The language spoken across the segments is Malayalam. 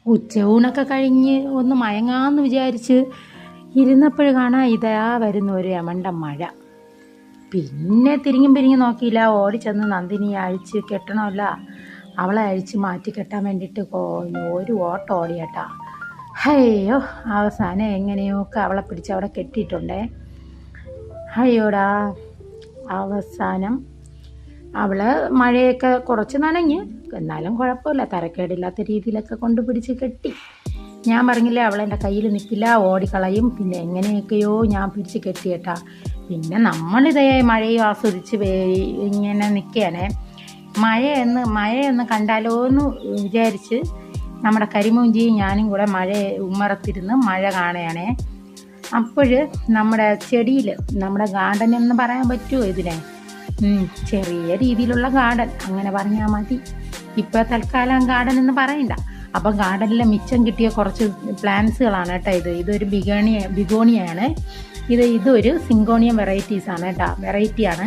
ഉച്ചയൂണൊക്കെ കഴിഞ്ഞ് ഒന്ന് മയങ്ങാമെന്ന് വിചാരിച്ച് ഇരുന്നപ്പോൾ കാണാം ഇതാ വരുന്ന ഒരു യമണ്ട മഴ. പിന്നെ തിരിഞ്ഞും നോക്കിയില്ല, ഓടിച്ചെന്ന് നന്ദിനിയെ അഴിച്ച് കെട്ടണമല്ല, അവളെ അഴിച്ച് മാറ്റി കെട്ടാൻ വേണ്ടിയിട്ട് ഒരു ഓട്ടം ഓടിയേട്ടാ. അയ്യോ, അവസാനം എങ്ങനെയൊക്കെ അവളെ പിടിച്ച് അവിടെ കെട്ടിയിട്ടുണ്ടേ. അയ്യോടാ, അവസാനം അവള് മഴയൊക്കെ കുറച്ച് നനഞ്ഞ്, എന്നാലും കുഴപ്പമില്ല, തരക്കേടില്ലാത്ത രീതിയിലൊക്കെ കൊണ്ടുപിടിച്ച് കെട്ടി. ഞാൻ പറഞ്ഞില്ലേ അവളെൻ്റെ കയ്യിൽ നിൽക്കില്ല, ഓടിക്കളയും. പിന്നെ എങ്ങനെയൊക്കെയോ ഞാൻ പിടിച്ച് കെട്ടിയേട്ടാ. പിന്നെ നമ്മളിതേ മഴയും ആസ്വദിച്ച് ഇങ്ങനെ നിൽക്കുകയാണേ. മഴയൊന്ന് കണ്ടാലോ എന്ന് വിചാരിച്ച് നമ്മുടെ കരിമൂഞ്ചിയും ഞാനും കൂടെ ഉമ്മറത്തിരുന്ന് മഴ കാണുകയാണേ. അപ്പോൾ നമ്മുടെ ചെടിയിൽ, നമ്മുടെ ഗാർഡൻ എന്ന് പറയാൻ പറ്റുമോ ഇതിനെ? ചെറിയ രീതിയിലുള്ള ഗാർഡൻ അങ്ങനെ പറഞ്ഞാൽ മതി. ഇപ്പോൾ തൽക്കാലം ഗാർഡൻ എന്ന് പറയണ്ട. അപ്പം ഗാർഡനിലെ മിച്ചം കിട്ടിയ കുറച്ച് പ്ലാന്റ്സുകളാണ് കേട്ടോ ഇതൊരു ബിഗോണിയാണ്. ഇതൊരു സിങ്കോണിയം വെറൈറ്റീസാണ് കേട്ടോ, വെറൈറ്റിയാണ്.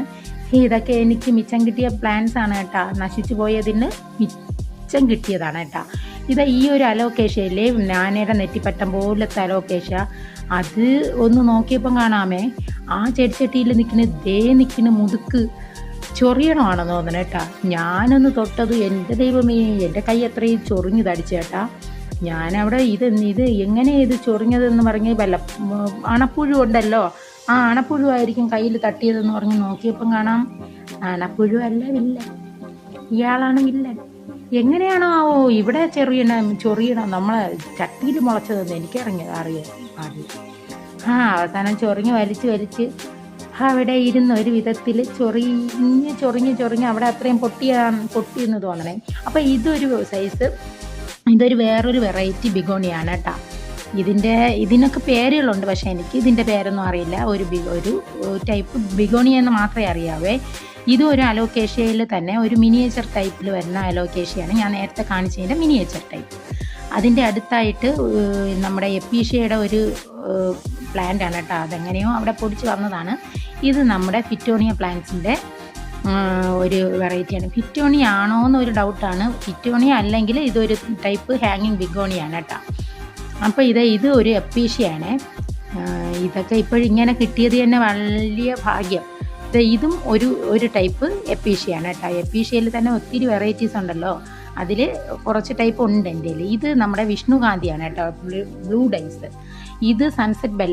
ഇതൊക്കെ എനിക്ക് മിച്ചം കിട്ടിയ പ്ലാന്റ്സ് ആണ് കേട്ടോ, നശിച്ചു പോയതിന് മിച്ചം കിട്ടിയതാണ് കേട്ടോ. ഈ ഒരു അലോക്കേഷ്യയില്ലേ, ഞാനയുടെ നെറ്റിപ്പട്ടം പോലത്തെ അലോക്കേഷ്യ, അത് ഒന്ന് നോക്കിയപ്പം കാണാമേ ആ ചെടിച്ചട്ടിയിൽ നിൽക്കുന്ന മുതുക്ക് ചൊറിയണമാണെന്ന് തോന്നണം കേട്ടാ. ഞാനൊന്ന് തൊട്ടത് എൻ്റെ ദൈവമേ, എൻ്റെ കൈ അത്രയും ചൊറിഞ്ഞു തടിച്ചേട്ടാ. ഞാനവിടെ ഇത് എങ്ങനെ ഇത് ചൊറിഞ്ഞതെന്ന് പറഞ്ഞ് വല്ല അണപ്പുഴു ഉണ്ടല്ലോ, ആ അണപ്പുഴുവായിരിക്കും കയ്യിൽ തട്ടിയതെന്ന് പറഞ്ഞ് നോക്കിയപ്പം കാണാം അണപ്പുഴു അല്ല, വില്ലൻ. ഇയാളാണ് വില്ലൻ. എങ്ങനെയാണോ ഇവിടെ ചൊറിയണം നമ്മളെ ചട്ടിയിൽ മുളച്ചതെന്ന് എനിക്കറിയാം പാടില്ല. അവസാനം ചൊറിഞ്ഞ് വലിച്ച് അവിടെ ഇരുന്ന് ഒരു വിധത്തിൽ ചൊറിഞ്ഞ് അവിടെ അത്രയും പൊട്ടിയെന്ന് തോന്നണേ. അപ്പോൾ ഇതൊരു വേറൊരു വെറൈറ്റി ബിഗോണിയാണ് കേട്ടോ. ഇതിനൊക്കെ പേരുകളുണ്ട്, പക്ഷേ എനിക്ക് ഇതിൻ്റെ പേരൊന്നും അറിയില്ല. ഒരു ടൈപ്പ് ബിഗോണിയ എന്ന് മാത്രമേ അറിയാവേ. ഇതും ഒരു അലോക്കേഷ്യയിൽ തന്നെ ഒരു മിനിയേച്ചർ ടൈപ്പിൽ വരുന്ന അലോക്കേഷ്യയാണ്. ഞാൻ നേരത്തെ കാണിച്ചതിൻ്റെ മിനിയേച്ചർ ടൈപ്പ്. അതിൻ്റെ അടുത്തായിട്ട് നമ്മുടെ എപ്പീഷ്യയുടെ ഒരു പ്ലാന്റ് ആണ് കേട്ടോ. അതെങ്ങനെയോ അവിടെ പൊടിച്ച് വന്നതാണ്. ഇത് നമ്മുടെ ഫിറ്റോണിയ പ്ലാന്റ്സിൻ്റെ ഒരു വെറൈറ്റിയാണ്. ഫിറ്റോണിയ ആണോ എന്നൊരു ഡൗട്ടാണ്. ഫിറ്റോണിയ അല്ലെങ്കിൽ ഇതൊരു ടൈപ്പ് ഹാങ്ങിങ് ബിഗോണിയാണ് കേട്ടോ. അപ്പോൾ ഇത് ഒരു എപ്പീഷ്യയാണ്. ഇതൊക്കെ ഇപ്പോഴിങ്ങനെ കിട്ടിയത് തന്നെ വലിയ ഭാഗ്യം. ഇതും ഒരു ടൈപ്പ് എപ്പീഷ്യയാണ് കേട്ടോ. എപ്പീഷ്യയിൽ തന്നെ ഒത്തിരി വെറൈറ്റീസ് ഉണ്ടല്ലോ, അതിൽ കുറച്ച് ടൈപ്പ് ഉണ്ട് എൻ്റെ കയ്യിൽ. ഇത് നമ്മുടെ വിഷ്ണുകാന്തിയാണ് കേട്ടോ, ബ്ലൂ ഡൈസ്. ഇത് സൺസെറ്റ് ബെല്ല.